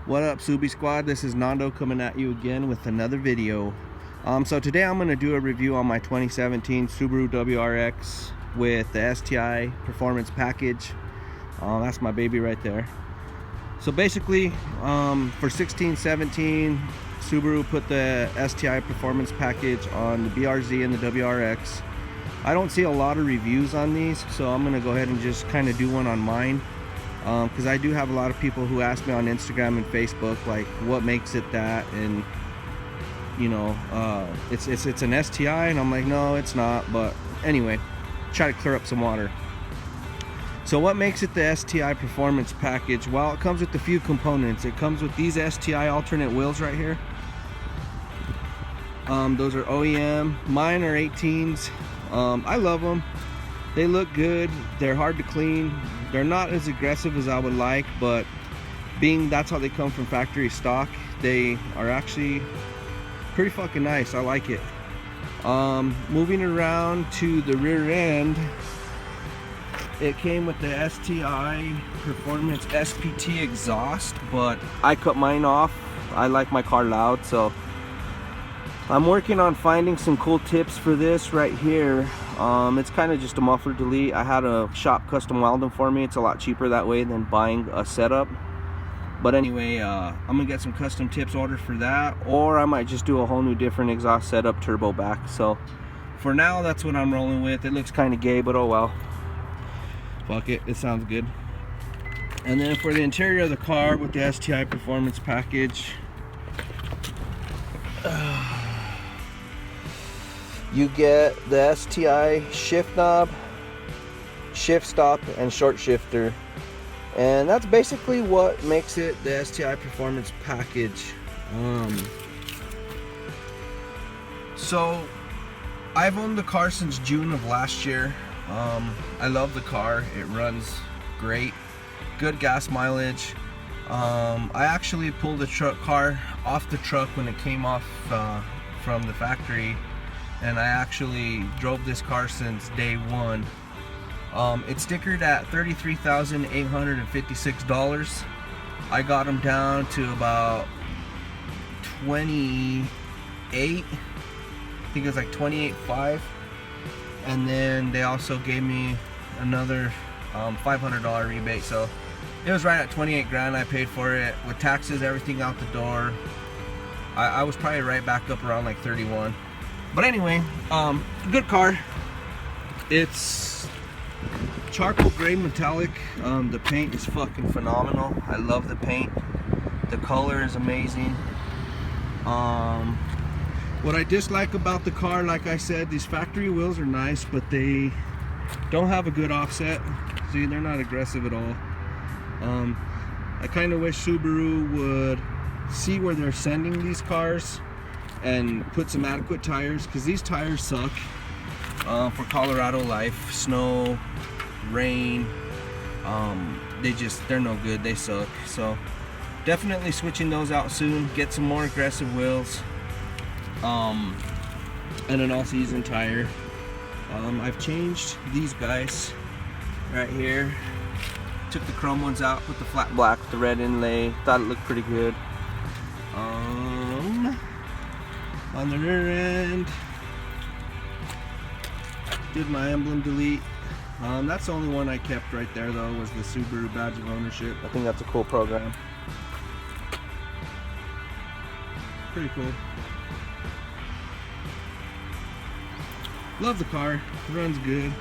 What up, Subi Squad? This is Nando coming at you again with another video. So today I'm going to do a review on my 2017 Subaru WRX with the STI Performance Package. That's my baby right there. So basically, for 16-17, Subaru put the STI Performance Package on the BRZ and the WRX. I don't see a lot of reviews on these, so I'm going to go ahead and just kind of do one on mine. Because I do have a lot of people who ask me on Instagram and Facebook, like, what makes it that, and you know, it's an STI, and I'm like, no, it's not. But anyway, try to clear up some water. So what makes it the STI Performance Package? Well, it comes with a few components. It comes with these STI alternate wheels right here. Those are OEM. Mine are 18s. I love them. They look good. They're hard to clean. They're not as aggressive as I would like, but being that's how they come from factory stock, they are actually pretty fucking nice. I like it. Moving around to the rear end, it came with the STI Performance SPT exhaust, but I cut mine off. I like my car loud, so I'm working on finding some cool tips for this right here. It's kind of just a muffler delete. I had a shop custom weld them for me. It's a lot cheaper that way than buying a setup. But anyway, I'm gonna get some custom tips ordered for that, or I might just do a whole new different exhaust setup, turbo back. So for now, that's what I'm rolling with. It looks kind of gay, but oh well. Fuck it, it sounds good. And then for the interior of the car with the STI Performance Package, you get the STI shift knob, shift stop, and short shifter. And that's basically what makes it the STI Performance Package. So I've owned the car since June of last year. I love the car. It runs great, good gas mileage. I actually pulled the car off the truck when it came off from the factory, and I actually drove this car since day one. It's stickered at $33,856. I got them down to about 28. I think it was like 28.5, and then they also gave me another $500 rebate, so it was right at 28 grand I paid for it with taxes, everything out the door. I was probably right back up around like 31. But anyway, good car. It's charcoal gray metallic. The paint is fucking phenomenal. I love the paint. The color is amazing. What I dislike about the car, like I said, these factory wheels are nice, but they don't have a good offset. See, they're not aggressive at all. I kind of wish Subaru would see where they're sending these cars and put some adequate tires, because these tires suck for Colorado life, snow, rain. They're no good. They suck. So definitely switching those out soon. Get some more aggressive wheels, and an all-season tire. I've changed these guys right here. Took the chrome ones out, put the flat black with the red inlay. Thought it looked pretty good. On the rear end, did my emblem delete. That's the only one I kept right there though, was the Subaru badge of ownership. I think that's a cool program. Pretty cool. Love the car, it runs good.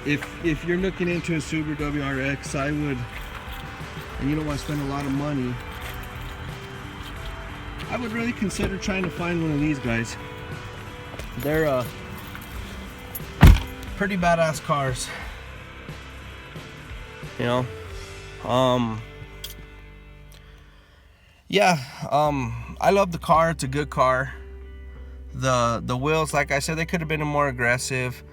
If you're looking into a Subaru WRX, I would, and you don't want to spend a lot of money, I would really consider trying to find one of these guys. They're pretty badass cars, you know. Yeah, I love the car. It's a good car. The wheels, like I said, they could have been more aggressive.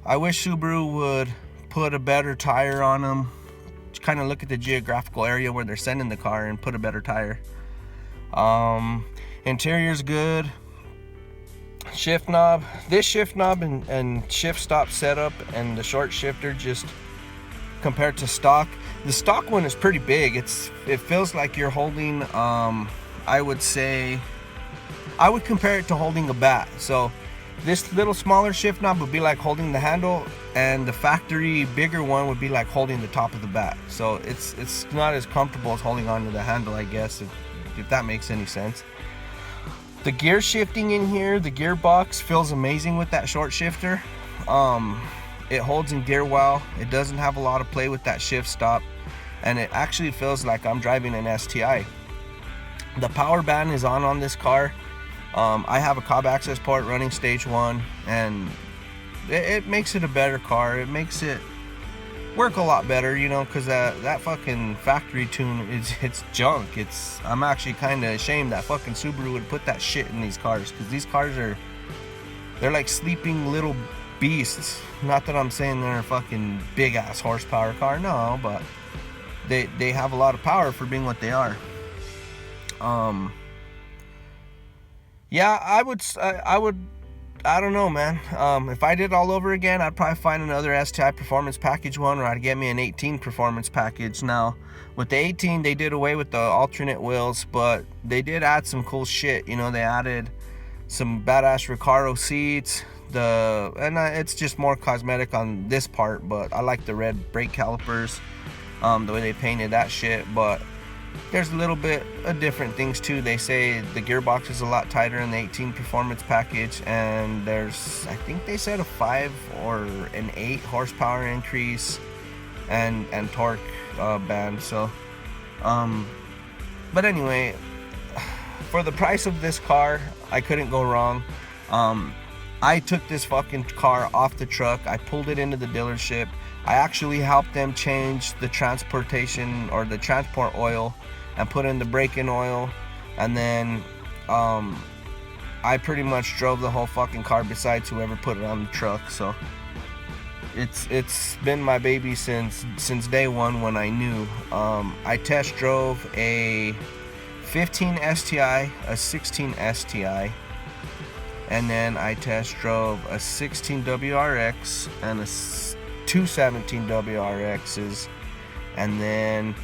I wish Subaru would put a better tire on them. Just kind of look at the geographical area where they're sending the car and put a better tire. Interior's good. Shift knob. This shift knob and shift stop setup and the short shifter just compared to stock. The stock one is pretty big. It feels like you're holding, I would say, I would compare it to holding a bat. So this little smaller shift knob would be like holding the handle, and the factory bigger one would be like holding the top of the bat. So it's not as comfortable as holding onto the handle, I guess, if that makes any sense. The gear shifting in here, the gearbox feels amazing with that short shifter. It holds in gear well. It doesn't have a lot of play with that shift stop, and it actually feels like I'm driving an STI. The power band is on this car. I have a cob access port running stage 1, and it makes it a better car. It makes it work a lot better, you know, because that fucking factory tune it's junk. I'm actually kind of ashamed that fucking Subaru would put that shit in these cars, because these cars they're like sleeping little beasts. Not that I'm saying they're a fucking big ass horsepower car, no, but they have a lot of power for being what they are. Yeah, I don't know, man. If I did all over again, I'd probably find another STI Performance Package one, or I'd get me an 18 Performance Package. Now, with the 18, they did away with the alternate wheels, but they did add some cool shit. You know, they added some badass Recaro seats. It's just more cosmetic on this part, but I like the red brake calipers, the way they painted that shit. But there's a little bit of different things too. They say the gearbox is a lot tighter in the 18 Performance Package, and there's, I think they said, a 5 or an 8 horsepower increase and torque band. So but anyway, for the price of this car, I couldn't go wrong. I took this fucking car off the truck. I pulled it into the dealership. I actually helped them change the transportation or the transport oil and put in the brake-in oil, and then I pretty much drove the whole fucking car besides whoever put it on the truck. So it's been my baby since day one when I knew. I test drove a 15 STI, a 16 STI, and then I test drove a 16 WRX and a 217 WRXs, and then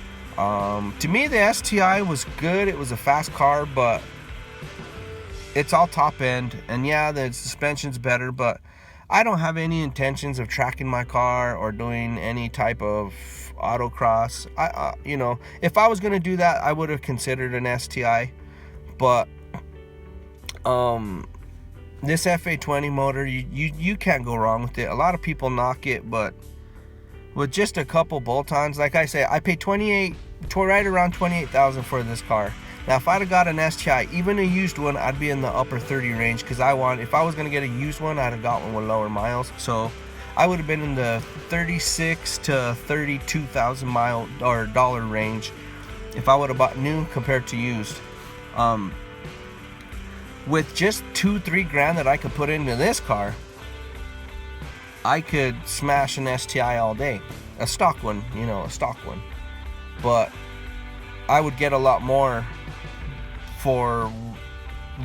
to me the STI was good. It was a fast car, but it's all top end, and yeah, the suspension's better, but I don't have any intentions of tracking my car or doing any type of autocross. You know, if I was gonna do that, I would have considered an STI, but this FA20 motor, you can't go wrong with it. A lot of people knock it, but with just a couple bolt-ons, like I say, I paid right around 28,000 for this car. Now, if I'd have got an STI, even a used one, I'd be in the upper 30 range, because if I was gonna get a used one, I'd have got one with lower miles. So I would have been in the 36 to 32,000 mile or dollar range if I would have bought new compared to used. With just 2-3 grand that I could put into this car, I could smash an STI all day. A stock one, you know, a stock one. But I would get a lot more for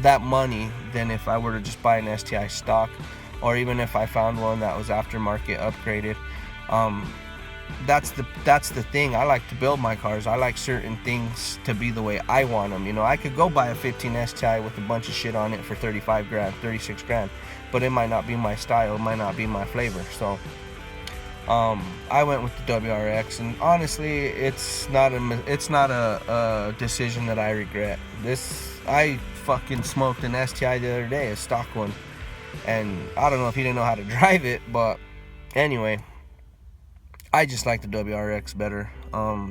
that money than if I were to just buy an STI stock, or even if I found one that was aftermarket upgraded. That's the thing. I like to build my cars. I like certain things to be the way I want them. You know, I could go buy a 15 STI with a bunch of shit on it for 35 grand, 36 grand, but it might not be my style, it might not be my flavor. So I went with the WRX, and honestly, it's not a decision that I regret. I fucking smoked an STI the other day, a stock one, and I don't know if he didn't know how to drive it, but anyway, I just like the WRX better. A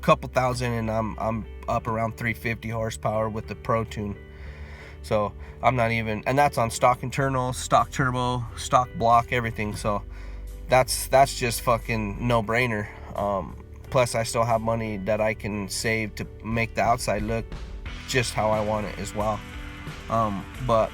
couple thousand, and I'm up around 350 horsepower with the Pro Tune. So I'm not even, and that's on stock internals, stock turbo, stock block, everything. So that's just fucking no brainer. Plus I still have money that I can save to make the outside look just how I want it as well. But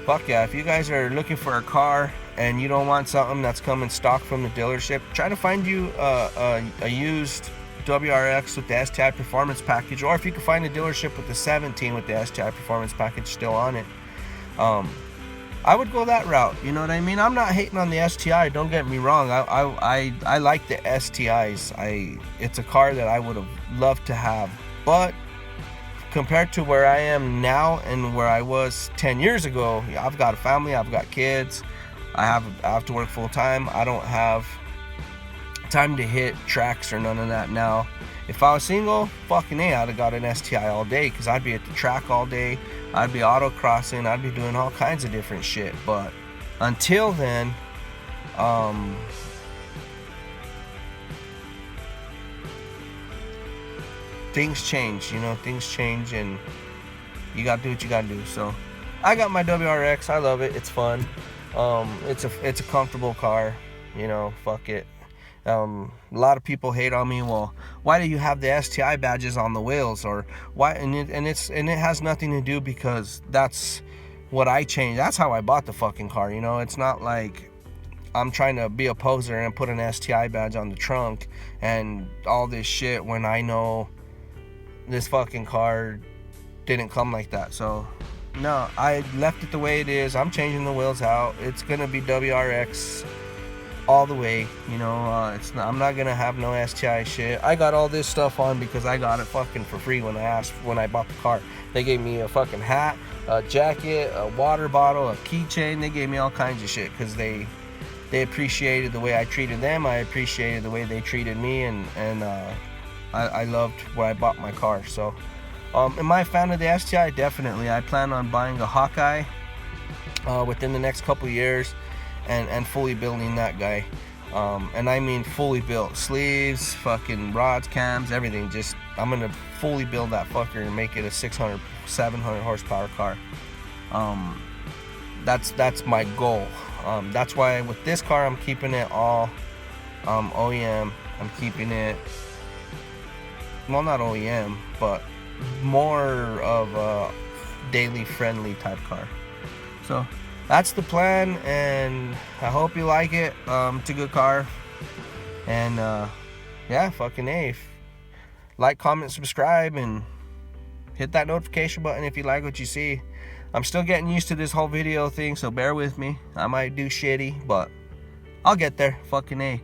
fuck yeah, if you guys are looking for a car and you don't want something that's coming stock from the dealership, try to find you a used WRX with the STI Performance Package, or if you can find a dealership with the 17 with the STI Performance Package still on it. I would go that route. You know what I mean? I'm not hating on the STI. Don't get me wrong. I like the STIs. It's a car that I would have loved to have, but compared to where I am now and where I was 10 years ago, I've got a family. I've got kids. I have to work full time. I don't have time to hit tracks or none of that now. If I was single, fucking A, I'd have got an STI all day, because I'd be at the track all day. I'd be autocrossing. I'd be doing all kinds of different shit. But until then, things change, you know, things change, and you gotta do what you gotta do. So I got my WRX. I love it. It's fun. It's a comfortable car, you know. Fuck it. A lot of people hate on me. Well, why do you have the STI badges on the wheels, or why? And it has nothing to do, because that's what I changed. That's how I bought the fucking car. You know, it's not like I'm trying to be a poser and put an STI badge on the trunk and all this shit when I know this fucking car didn't come like that. So no, I left it the way it is. I'm changing the wheels out. It's gonna be WRX all the way, you know. I'm not gonna have no STI shit. I got all this stuff on because I got it fucking for free when I bought the car. They gave me a fucking hat, a jacket, a water bottle, a keychain. They gave me all kinds of shit because they appreciated the way I treated them. I appreciated the way they treated me, and I loved where I bought my car. So am I a fan of the STI? Definitely. I plan on buying a Hawkeye within the next couple years, and fully building that guy. And I mean fully built. Sleeves, fucking rods, cams, everything. Just, I'm gonna fully build that fucker and make it a 600, 700 horsepower car. That's my goal. That's why with this car I'm keeping it all OEM. I'm keeping it, well, not OEM, but more of a daily friendly type car. So that's the plan, and I hope you like it. It's a good car, and yeah, fucking A. Like, comment, subscribe, and hit that notification button if you like what you see. I'm still getting used to this whole video thing, so bear with me. I might do shitty, but I'll get there. Fucking A.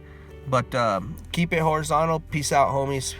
But keep it horizontal. Peace out, homies.